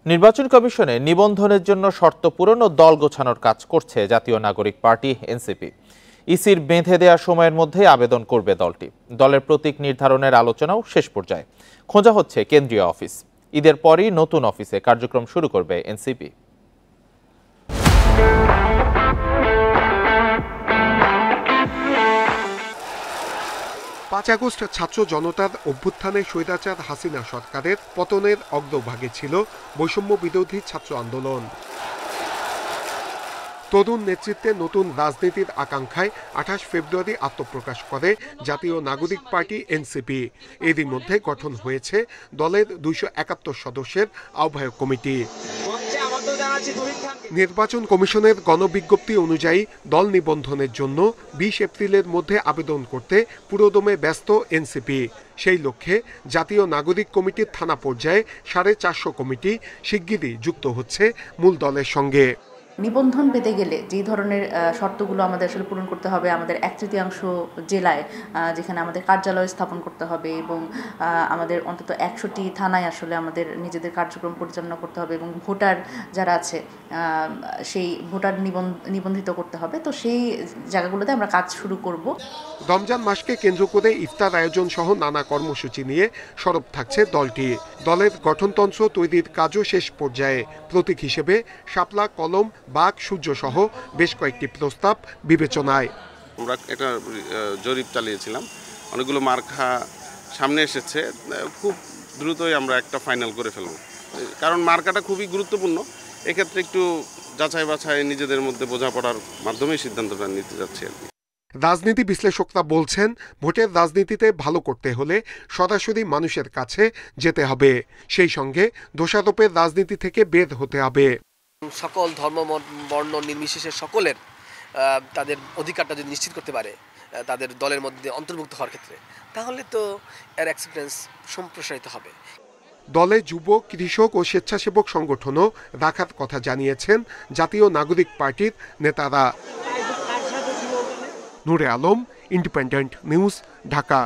নির্বাচন কমিশনে নিবন্ধনের জন্য শর্ত পূরণ ও দল গোছানোর কাজ করছে জাতীয় নাগরিক পার্টি এনসিপি। ইসির বেঁধে দেওয়া সময়ের মধ্যে আবেদন করবে দলটি। দলের প্রতীক নির্ধারণের আলোচনাও শেষ পর্যায়ে। খোঁজা হচ্ছে কেন্দ্রীয় অফিস। ঈদের পরই নতুন অফিসে কার্যক্রম শুরু করবে এনসিপি। 5 আগস্ট ছাত্র জনতার অভ্যুত্থানে স্বৈরাচার হাসিনা সরকারের পতনের অগ্রভাগে ছিল বৈষম্য বিরোধী ছাত্র আন্দোলন। তরুণ নেতৃত্বে নতুন রাজনীতির আকাঙ্ক্ষায় 28 ফেব্রুয়ারি আত্মপ্রকাশ করে জাতীয় নাগরিক পার্টি এনসিপি। এরই মধ্যে গঠন হয়েছে দলের 271 সদস্যের আহ্বায়ক কমিটি। নির্বাচন কমিশনের গণবিজ্ঞপ্তি অনুযায়ী দল নিবন্ধনের জন্য 20 এপ্রিলের মধ্যে আবেদন করতে পুরোদমে ব্যস্ত এনসিপি। সেই লক্ষ্যে জাতীয় নাগরিক কমিটির থানা পর্যায়ে 450 কমিটি শিগগিরই যুক্ত হচ্ছে মূল দলের সঙ্গে। নিবন্ধন পেতে গেলে যে ধরনের শর্তগুলো আমাদের আসলে পূরণ করতে হবে, আমাদের 1/3 জেলায় যেখানে আমাদের কার্যালয় স্থাপন করতে হবে এবং আমাদের অন্তত 100টি থানায় আসলে আমাদের নিজেদের কার্যক্রম পরিচালনা করতে হবে এবং ভোটার যারা আছে সেই ভোটার নিবন্ধিত করতে হবে। তো সেই জায়গাগুলোতে আমরা কাজ শুরু করব। রমজান মাসকে কেন্দ্র করে ইফতার আয়োজন সহ নানা কর্মসূচি নিয়ে সরব থাকছে দলটি। দলের গঠনতন্ত্র তৈরির কাজও শেষ পর্যায়ে। প্রতীক হিসেবে শাপলা, কলম, বাঘ, সূর্য সহ বেশ কয়েকটি প্রস্তাব বিবেচনায়। আমরা একটা জরিপ চালিয়েছিলাম, অনেকগুলো মার্কা সামনে এসেছে। খুব দ্রুতই আমরা একটা ফাইনাল করে ফেলব, কারণ মার্কাটা খুবই গুরুত্বপূর্ণ। এক্ষেত্রে একটু যাচাই বাছাই নিজেদের মধ্যে বোঝাপড়ার মাধ্যমেই সিদ্ধান্তটা নিতে যাচ্ছি আর কি। রাজনীতি বিশ্লেষকরা বলছেন, ভোটের রাজনীতিতে ভালো করতে হলে সরাসরি মানুষের কাছে যেতে হবে। সেই সঙ্গে দোষারোপের রাজনীতি থেকে বের হতে হবে। সকল ধর্ম, বর্ণ নির্বিশেষে সকলের তাদের অধিকারটা যদি নিশ্চিত করতে পারে তাদের দলের মধ্যে অন্তর্ভুক্ত হওয়ার ক্ষেত্রে, তাহলে তো এর অ্যাকসেপ্টেন্স সম্প্রসারিত হবে। দলে যুব, কৃষক ও স্বেচ্ছাসেবক সংগঠনও রাখার কথা জানিয়েছেন জাতীয় নাগরিক পার্টির নেতারা। নূরে আলম, ইন্ডিপেন্ডেন্ট নিউজ, ঢাকা।